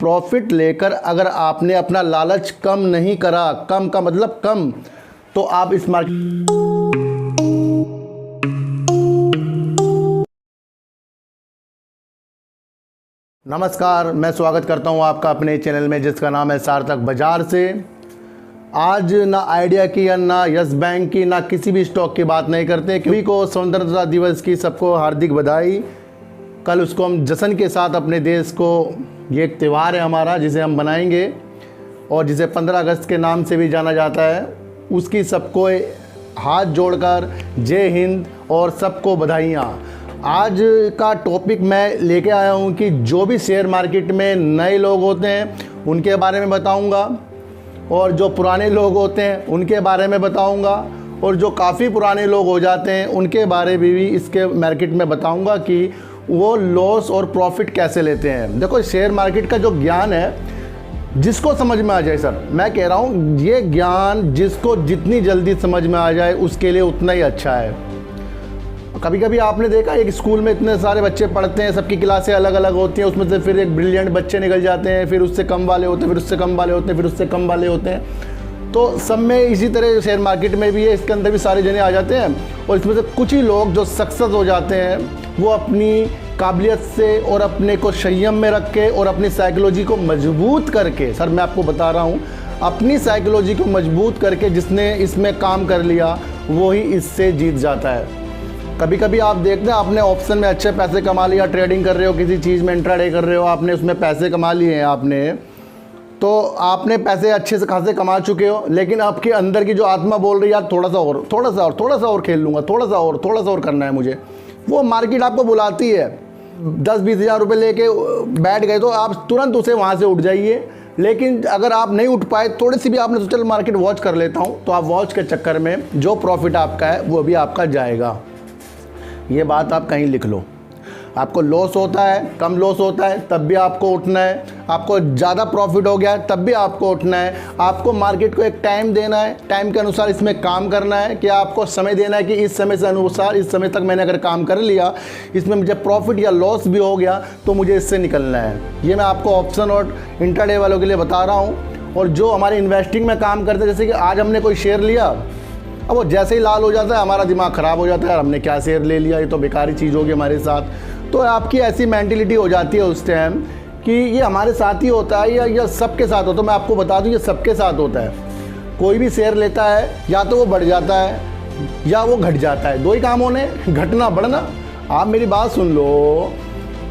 Profit लेकर अगर आपने अपना लालच कम नहीं करा, कम का मतलब कम, तो आप इस मार्केट। नमस्कार, मैं स्वागत करता हूं आपका अपने चैनल में जिसका नाम है सार्थक बाजार से। आज ना आइडिया की या ना यस बैंक की ना किसी भी स्टॉक की बात नहीं करते। सभी को स्वतंत्रता दिवस की सबको हार्दिक बधाई। कल उसको हम जश्न के साथ अपने देश को, ये एक त्यौहार है हमारा जिसे हम बनाएंगे और जिसे 15 अगस्त के नाम से भी जाना जाता है। उसकी सबको हाथ जोड़कर जय हिंद और सबको बधाइयाँ। आज का टॉपिक मैं लेके आया हूँ कि जो भी शेयर मार्केट में नए लोग होते हैं उनके बारे में बताऊँगा और जो पुराने लोग होते हैं उनके बारे में बताऊँगा और जो काफ़ी पुराने लोग हो जाते हैं उनके बारे में भी इसके मार्केट में बताऊँगा कि वो लॉस और प्रॉफिट कैसे लेते हैं। देखो, शेयर मार्केट का जो ज्ञान है जिसको समझ में आ जाए, सर मैं कह रहा हूँ ये ज्ञान जिसको जितनी जल्दी समझ में आ जाए उसके लिए उतना ही अच्छा है। कभी कभी आपने देखा एक स्कूल में इतने सारे बच्चे पढ़ते हैं, सबकी क्लासें अलग अलग होती हैं, उसमें से फिर एक ब्रिलियंट बच्चे निकल जाते हैं, फिर उससे कम वाले होते हैं, फिर उससे कम वाले होते हैं, फिर उससे कम वाले होते हैं। तो सब में इसी तरह शेयर मार्केट में भी है, इसके अंदर भी सारे जने आ जाते हैं और इसमें से कुछ ही लोग जो सक्सेस हो जाते हैं वो अपनी काबिलियत से और अपने को संयम में रख के और अपनी साइकोलॉजी को मजबूत करके, सर मैं आपको बता रहा हूँ, अपनी साइकोलॉजी को मजबूत करके जिसने इसमें काम कर लिया वो ही इससे जीत जाता है। कभी कभी आप देखते हैं आपने ऑप्शन में अच्छे पैसे कमा लिया, ट्रेडिंग कर रहे हो, किसी चीज़ में इंट्राडे कर रहे हो, आपने उसमें पैसे कमा लिए हैं, आपने तो आपने पैसे अच्छे से खासे कमा चुके हो, लेकिन आपके अंदर की जो आत्मा बोल रही है यार थोड़ा सा और खेल लूँगा, थोड़ा सा और करना है मुझे। वो मार्केट आपको बुलाती है, 10-20 हज़ार रुपये लेके बैठ गए तो आप तुरंत उसे वहाँ से उठ जाइए। लेकिन अगर आप नहीं उठ पाए, थोड़ी सी भी आपने सोचा मार्केट वॉच कर लेता हूँ, तो आप वॉच के चक्कर में जो प्रॉफिट आपका है वो भी आपका जाएगा। ये बात आप कहीं लिख लो। आपको लॉस होता है, कम लॉस होता है तब भी आपको उठना है, आपको ज़्यादा प्रॉफिट हो गया है तब भी आपको उठना है। आपको मार्केट को एक टाइम देना है, टाइम के अनुसार इसमें काम करना है कि आपको समय देना है कि इस समय से अनुसार इस समय तक मैंने अगर काम कर लिया, इसमें मुझे प्रॉफिट या लॉस भी हो गया तो मुझे इससे निकलना है। ये मैं आपको ऑप्शन और इंट्राडे वालों के लिए बता रहा हूँ। और जो हमारे इन्वेस्टिंग में काम करते हैं, जैसे कि आज हमने कोई शेयर लिया, अब वो जैसे ही लाल हो जाता है हमारा दिमाग ख़राब हो जाता है, हमने क्या शेयर ले लिया, ये तो बेकारी चीज़ होगी हमारे साथ। तो आपकी ऐसी मेंटिलिटी हो जाती है उस टाइम कि ये हमारे साथ ही होता है या सबके साथ होता है। मैं आपको बता दूं ये सबके साथ होता है। कोई भी शेयर लेता है या तो वो बढ़ जाता है या वो घट जाता है, दो ही काम होने, घटना बढ़ना। आप मेरी बात सुन लो,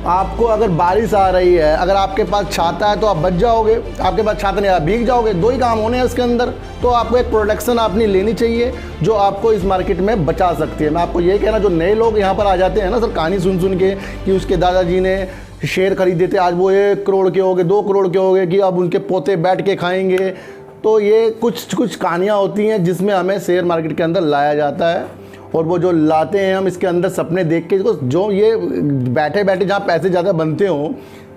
आपको अगर बारिश आ रही है, अगर आपके पास छाता है तो आप बच जाओगे, आपके पास छाता नहीं है भीग जाओगे, दो ही काम होने हैं इसके अंदर। तो आपको एक प्रोडक्शन अपनी लेनी चाहिए जो आपको इस मार्केट में बचा सकती है। मैं आपको ये कहना, जो नए लोग यहाँ पर आ जाते हैं ना सर, कहानी सुन के कि उसके दादाजी ने शेयर खरीदे थे, आज वो 1 करोड़ के हो गए, 2 करोड़ के हो गए, कि अब उनके पोते बैठ के खाएंगे। तो ये कुछ कहानियाँ होती हैं जिसमें हमें शेयर मार्केट के अंदर लाया जाता है। और वो जो लाते हैं हम इसके अंदर सपने देख के, जो ये बैठे बैठे जहाँ पैसे ज़्यादा बनते हों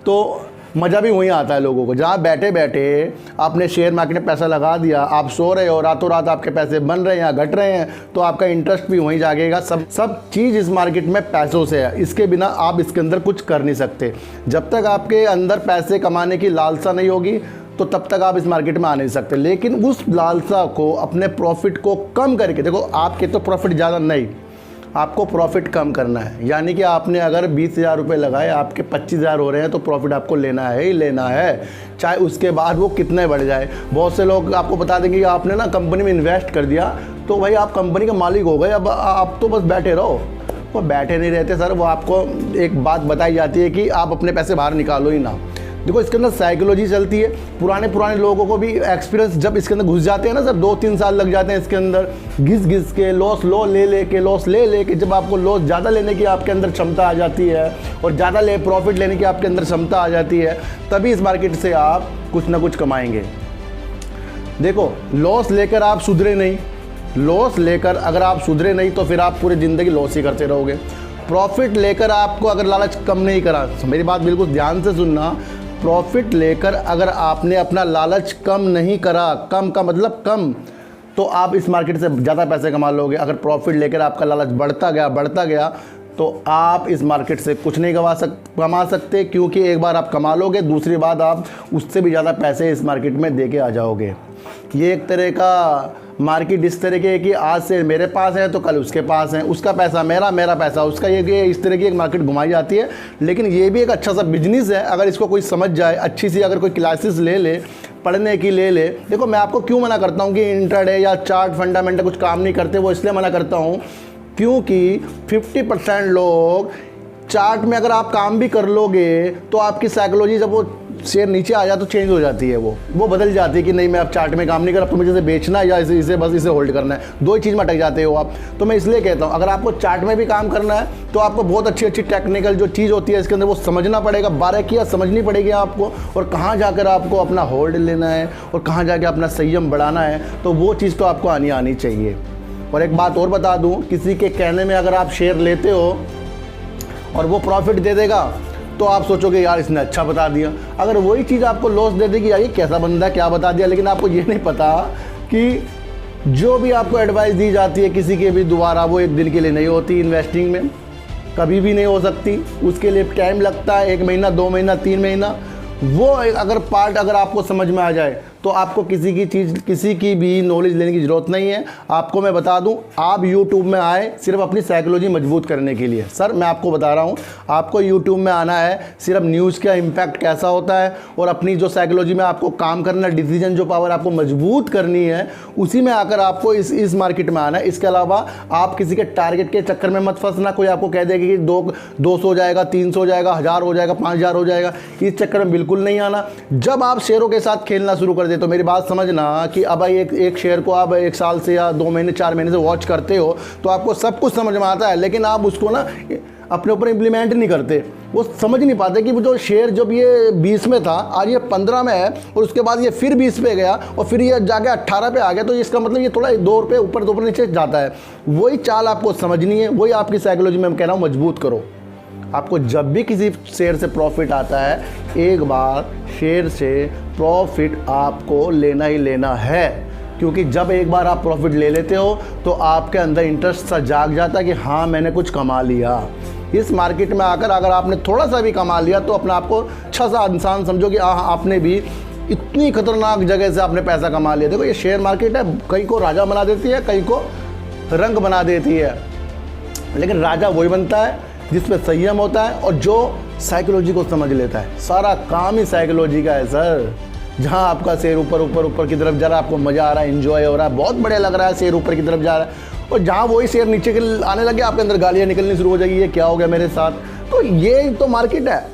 तो मज़ा भी वहीं आता है लोगों को। जहाँ बैठे बैठे आपने शेयर मार्केट में पैसा लगा दिया, आप सो रहे हो, रातों रात आपके पैसे बन रहे हैं या घट रहे हैं, तो आपका इंटरेस्ट भी वहीं जागेगा। सब चीज़ इस मार्केट में पैसों से है, इसके बिना आप इसके अंदर कुछ कर नहीं सकते। जब तक आपके अंदर पैसे कमाने की लालसा नहीं होगी तो तब तक आप इस मार्केट में आ नहीं सकते। लेकिन उस लालसा को, अपने प्रॉफिट को कम करके, देखो आपके तो प्रॉफिट ज़्यादा नहीं, आपको प्रॉफिट कम करना है। यानी कि आपने अगर 20 हज़ार रुपये लगाए, आपके 25 हज़ार हो रहे हैं तो प्रॉफिट आपको लेना है ही लेना है, चाहे उसके बाद वो कितने बढ़ जाए। बहुत से लोग आपको बता देंगे कि आपने ना कंपनी में इन्वेस्ट कर दिया तो भाई आप कंपनी का मालिक हो गए, अब आप तो बस बैठे रहो। वो बैठे नहीं रहते सर, वो आपको एक बात बताई जाती है कि आप अपने पैसे बाहर निकालो ही ना। देखो इसके अंदर साइकोलॉजी चलती है। पुराने लोगों को भी एक्सपीरियंस जब इसके अंदर घुस जाते हैं ना सर, 2-3 साल लग जाते हैं इसके अंदर घिस के, लॉस ले के जब आपको लॉस ज़्यादा लेने की आपके अंदर क्षमता आ जाती है और ज़्यादा प्रॉफिट लेने की आपके अंदर क्षमता आ जाती है, तभी इस मार्केट से आप कुछ ना कुछ कमाएंगे। देखो लॉस लेकर आप सुधरे नहीं, लॉस लेकर अगर आप सुधरे नहीं तो फिर आप पूरी ज़िंदगी लॉस ही करते रहोगे। प्रॉफिट लेकर आपको अगर लालच कम नहीं करा, मेरी बात बिल्कुल ध्यान से सुनना, प्रॉफिट लेकर अगर आपने अपना लालच कम नहीं करा, कम का मतलब कम, तो आप इस मार्केट से ज़्यादा पैसे कमा लोगे। अगर प्रॉफिट लेकर आपका लालच बढ़ता गया तो आप इस मार्केट से कुछ नहीं कमा सकते, क्योंकि एक बार आप कमा लोगे, दूसरी बात आप उससे भी ज़्यादा पैसे इस मार्केट में दे के आ जाओगे। ये एक तरह का मार्केट इस तरह की है कि आज से मेरे पास है तो कल उसके पास है, उसका पैसा मेरा, मेरा पैसा उसका, ये इस तरह की एक मार्केट घुमाई जाती है। लेकिन ये भी एक अच्छा सा बिजनेस है अगर इसको कोई समझ जाए, अच्छी सी अगर कोई क्लासेस ले पढ़ने की ले ले। देखो मैं आपको क्यों मना करता हूँ कि इंट्राडे या चार्ट फंडामेंटल कुछ काम नहीं करते, वो इसलिए मना करता हूँ क्योंकि 50% लोग चार्ट में अगर आप काम भी कर लोगे तो आपकी साइकोलॉजी जब वो शेयर नीचे आ जाए तो चेंज हो जाती है, वो बदल जाती है कि नहीं मैं अब चार्ट में काम नहीं कर, अब तो मुझे इसे बेचना है या इसे बस इसे होल्ड करना है। दो ही चीज़ में अटक जाते हो आप। तो मैं इसलिए कहता हूँ अगर आपको चार्ट में भी काम करना है तो आपको बहुत अच्छी टेक्निकल जो चीज़ होती है इसके अंदर वो समझना पड़ेगा, बारीकियाँ समझनी पड़ेगी आपको, और कहाँ जाकर आपको अपना होल्ड लेना है और कहाँ जाकर अपना संयम बढ़ाना है, तो वो चीज़ तो आपको आनी चाहिए। और एक बात और बता दूँ, किसी के कहने में अगर आप शेयर लेते हो और वो प्रॉफिट दे देगा तो आप सोचोगे यार इसने अच्छा बता दिया। अगर वही चीज़ आपको लॉस दे देगी यार ये कैसा बंदा है, क्या बता दिया, लेकिन आपको ये नहीं पता कि जो भी आपको एडवाइस दी जाती है किसी के भी द्वारा वो एक दिन के लिए नहीं होती, इन्वेस्टिंग में कभी भी नहीं हो सकती, उसके लिए टाइम लगता है, 1 महीना 2 महीना 3 महीना। वो अगर पार्ट अगर आपको समझ में आ जाए तो आपको किसी की भी नॉलेज लेने की ज़रूरत नहीं है। आपको मैं बता दूं, आप YouTube में आए सिर्फ अपनी साइकोलॉजी मजबूत करने के लिए। सर मैं आपको बता रहा हूं, आपको YouTube में आना है सिर्फ न्यूज़ का इम्पैक्ट कैसा होता है और अपनी जो साइकोलॉजी में आपको काम करना, डिसीजन जो पावर आपको मजबूत करनी है, उसी में आकर आपको इस मार्केट में आना है। इसके अलावा आप किसी के टारगेट के चक्कर में मत फंसना। कोई आपको कह देगा कि 200 हो जाएगा, 300 हो जाएगा, 1000 हो जाएगा, 5000 हो जाएगा, इस चक्कर में बिल्कुल नहीं आना। जब आप शेयरों के साथ खेलना शुरू कर दे तो मेरी बात समझना कि अब एक शेयर को आप 1 साल से या 2 महीने 4 महीने से वॉच करते हो तो आपको सब कुछ समझ में आता है, लेकिन आप उसको ना अपने ऊपर इम्प्लीमेंट नहीं करते। वो समझ नहीं पाते कि वो जो शेयर जब ये 20 में था आज ये 15 में है और उसके बाद ये फिर 20 पे गया और फिर ये जाके 18 पे आ गया, तो इसका मतलब ये थोड़ा 2 रुपये ऊपर 2 रुपये नीचे जाता है। वही चाल आपको समझनी है, वही आपकी साइकोलॉजी में मैं कह रहा हूँ मजबूत करो। आपको जब भी किसी शेयर से प्रॉफिट आता है, एक बार शेयर से प्रॉफिट आपको लेना ही लेना है, क्योंकि जब एक बार आप प्रॉफिट ले लेते हो तो आपके अंदर इंटरेस्ट सा जाग जाता है कि हाँ मैंने कुछ कमा लिया। इस मार्केट में आकर अगर आपने थोड़ा सा भी कमा लिया तो अपने आप को अच्छा सा इंसान समझो कि हाँ आपने भी इतनी खतरनाक जगह से आपने पैसा कमा लिया। देखो ये शेयर मार्केट है, कहीं को राजा बना देती है, कहीं को रंग बना देती है, लेकिन राजा वही बनता है जिसमें संयम होता है और जो साइकोलॉजी को समझ लेता है। सारा काम ही साइकोलॉजी का है सर। जहाँ आपका शेयर ऊपर की तरफ जा रहा है, आपको मज़ा आ रहा है, एंजॉय हो रहा है, बहुत बढ़िया लग रहा है, शेयर ऊपर की तरफ जा रहा है, और जहाँ वही शेयर नीचे के आने लगे आपके अंदर गालियाँ निकलनी शुरू हो जाएगी, ये क्या हो गया मेरे साथ। तो ये तो मार्केट है।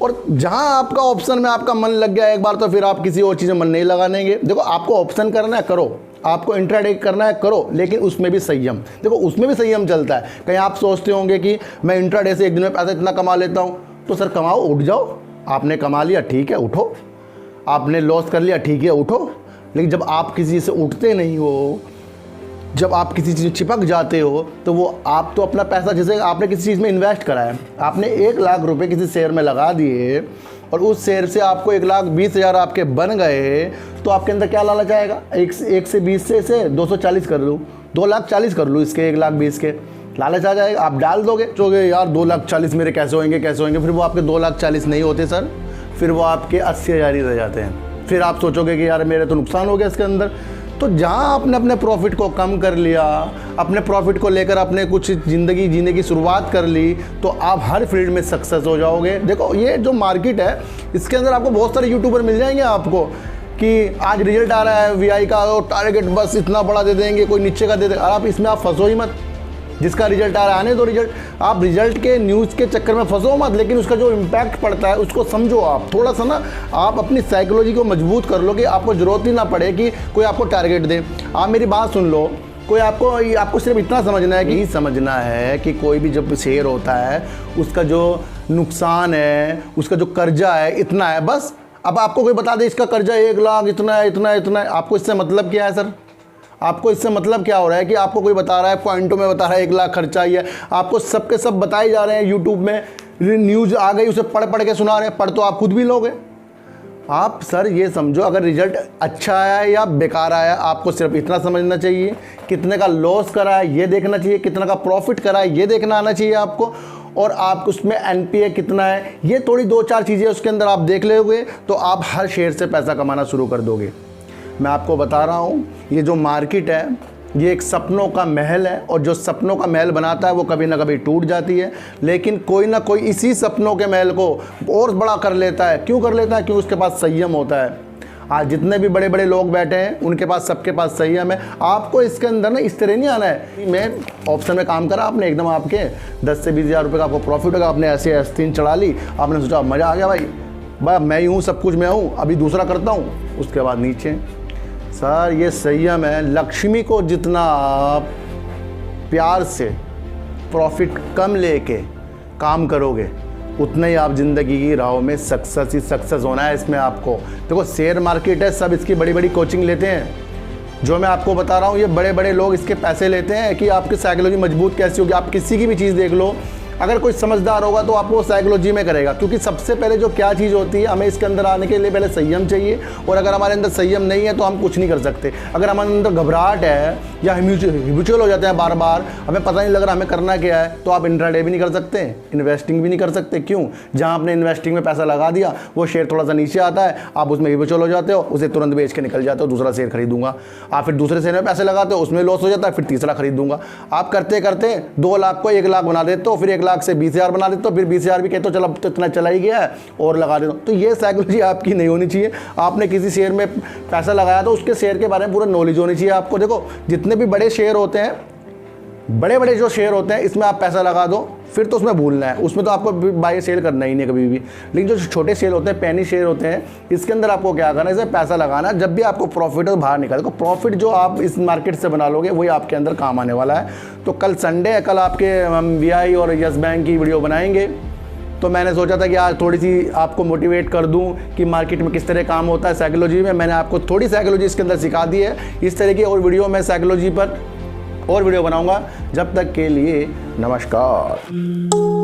और जहाँ आपका ऑप्शन में आपका मन लग गया एक बार तो फिर आप किसी और चीज़ में मन नहीं लगानेंगे। देखो आपको ऑप्शन करना है करो, आपको इंट्राडे करना है करो, लेकिन उसमें भी संयम। देखो उसमें भी संयम चलता है। कहीं आप सोचते होंगे कि मैं इंट्राडे से एक दिन में पैसा इतना कमा लेता हूँ, तो सर कमाओ, उठ जाओ। आपने कमा लिया ठीक है उठो, आपने लॉस कर लिया ठीक है उठो, लेकिन जब आप किसी से उठते नहीं हो, जब आप किसी चीज़ में चिपक जाते हो तो वो आप तो अपना पैसा, जैसे आपने किसी चीज़ में इन्वेस्ट करा है, आपने 1 लाख रुपए किसी शेयर में लगा दिए और उस शेयर से आपको 1,20,000 आपके बन गए, तो आपके अंदर क्या लालच आएगा, 1 से 20 से 240 कर लूँ, 2,40,000 कर लूँ, इसके 1,20,000 के लालच आ जाएगा। आप डाल दोगे, चोगे यार 2,40,000 मेरे कैसे होंगे, फिर वो आपके 2,40,000 नहीं होते सर, फिर वो आपके 80,000 ही रह जाते हैं। फिर आप सोचोगे कि यार मेरे तो नुकसान हो गया इसके अंदर। तो जहाँ आपने अपने प्रॉफिट को कम कर लिया, अपने प्रॉफिट को लेकर अपने कुछ ज़िंदगी जीने की शुरुआत कर ली, तो आप हर फील्ड में सक्सेस हो जाओगे। देखो ये जो मार्केट है इसके अंदर आपको बहुत सारे यूट्यूबर मिल जाएंगे आपको कि आज रिजल्ट आ रहा है VI का और टारगेट बस इतना बड़ा दे देंगे, कोई नीचे का दे देगा। आप इसमें आप फंसो ही मत, जिसका रिजल्ट आ रहा है आने दो रिजल्ट। आप रिजल्ट के न्यूज़ के चक्कर में फंसो मत, लेकिन उसका जो इम्पैक्ट पड़ता है उसको समझो। आप थोड़ा सा ना आप अपनी साइकोलॉजी को मजबूत कर लो कि आपको ज़रूरत ही ना पड़े कि कोई आपको टारगेट दे। आप मेरी बात सुन लो, कोई आपको सिर्फ इतना समझना है कि कोई भी जब शेयर होता है उसका जो नुकसान है, उसका जो कर्जा है इतना है बस। अब आपको कोई बता दे इसका कर्जा 1 लाख इतना है, आपको इससे मतलब क्या है सर? आपको इससे मतलब क्या हो रहा है कि आपको कोई बता रहा है, पॉइंटों में बता रहा है 1 लाख खर्चा ही है, आपको सबके सब बताए जा रहे हैं। यूट्यूब में न्यूज़ आ गई, उसे पढ़ के सुना रहे हैं, पढ़ तो आप खुद भी लोगे। आप सर ये समझो, अगर रिजल्ट अच्छा आया है या बेकार आया, आपको सिर्फ इतना समझना चाहिए। कितने का लॉस करा है ये देखना चाहिए, कितना का प्रॉफिट करा है ये देखना आना चाहिए आपको, और आप उसमें एनपीए कितना है, ये थोड़ी 2-4 चीज़ें उसके अंदर आप देख लोगे तो आप हर शेयर से पैसा कमाना शुरू कर दोगे। मैं आपको बता रहा हूँ, ये जो मार्केट है ये एक सपनों का महल है, और जो सपनों का महल बनाता है वो कभी ना कभी टूट जाती है, लेकिन कोई ना कोई इसी सपनों के महल को और बड़ा कर लेता है। क्यों कर लेता है? क्योंकि उसके पास संयम होता है। आज जितने भी बड़े बड़े लोग बैठे हैं उनके पास, सबके पास संयम है। आपको इसके अंदर ना इस तरह नहीं आना है। मैं ऑप्शन में काम करा, आपने एकदम आपके 10 से 20 हज़ार रुपये का आपको प्रॉफिट होगा, आपने ऐसे S3 चढ़ा ली, आपने सोचा मज़ा आ गया भाई मैं ही हूँ, सब कुछ मैं हूँ, अभी दूसरा करता हूँ, उसके बाद नीचे। सर ये संयम है। लक्ष्मी को जितना आप प्यार से प्रॉफिट कम लेके काम करोगे, उतना ही आप ज़िंदगी की राहों में सक्सेस होना है। इसमें आपको देखो, शेयर मार्केट है, सब इसकी बड़ी बड़ी कोचिंग लेते हैं। जो मैं आपको बता रहा हूँ, ये बड़े बड़े लोग इसके पैसे लेते हैं कि आपकी साइकोलॉजी मजबूत कैसी होगी। आप किसी की भी चीज़ देख लो, अगर कोई समझदार होगा तो आपको साइकोलॉजी में करेगा, क्योंकि सबसे पहले जो क्या चीज़ होती है, हमें इसके अंदर आने के लिए पहले संयम चाहिए, और अगर हमारे अंदर संयम नहीं है तो हम कुछ नहीं कर सकते। अगर हमारे अंदर घबराहट है या हिबुचुअल हो जाते हैं बार बार, हमें पता नहीं लग रहा हमें करना क्या है, तो आप इंट्राडे भी नहीं कर सकते, इन्वेस्टिंग भी नहीं कर सकते। क्यों? जहाँ आपने इन्वेस्टिंग में पैसा लगा दिया, वो शेयर थोड़ा सा नीचे आता है, आप उसमें हिबुचुअल हो जाते हो, उसे तुरंत बेच के निकल जाते हो, दूसरा शेयर खरीदूंगा। आप फिर दूसरे शेयर में पैसे लगाते हो, उसमें लॉस हो जाता है, फिर तीसरा खरीदूंगा। आप करते करते 2 लाख को 1 लाख बना देते हो, फिर 1 लाख से 20 हज़ार बना देते हो, फिर 20 हज़ार भी कहते हो चलो तो इतना चला ही गया है और लगा देता हूँ। तो ये साइकोलॉजी आपकी नहीं होनी चाहिए। आपने किसी शेयर में पैसा लगाया तो उसके शेयर के बारे में पूरा नॉलेज होनी चाहिए आपको। देखो, जितने भी बड़े शेयर होते हैं, बड़े बड़े जो शेयर होते हैं, इसमें आप पैसा लगा दो, फिर तो उसमें भूलना है, उसमें तो आपको बाय सेल करना ही नहीं कभी भी। लेकिन जो छोटे शेयर होते हैं, पेनी शेयर होते हैं, इसके अंदर आपको क्या करना है, इसमें पैसा लगाना। जब भी आपको प्रॉफिट हो बाहर निकाल, तो प्रॉफिट जो आप इस मार्केट से बना लोगे वही आपके अंदर काम आने वाला है। तो कल संडे है, कल आपके हम VI और यस बैंक की वीडियो बनाएंगे। तो मैंने सोचा था कि आज थोड़ी सी आपको मोटिवेट कर दूं कि मार्केट में किस तरह काम होता है साइकोलॉजी में। मैंने आपको थोड़ी साइकोलॉजी इसके अंदर सिखा दी है। इस तरह की और वीडियो मैं साइकोलॉजी पर और वीडियो बनाऊंगा। जब तक के लिए नमस्कार।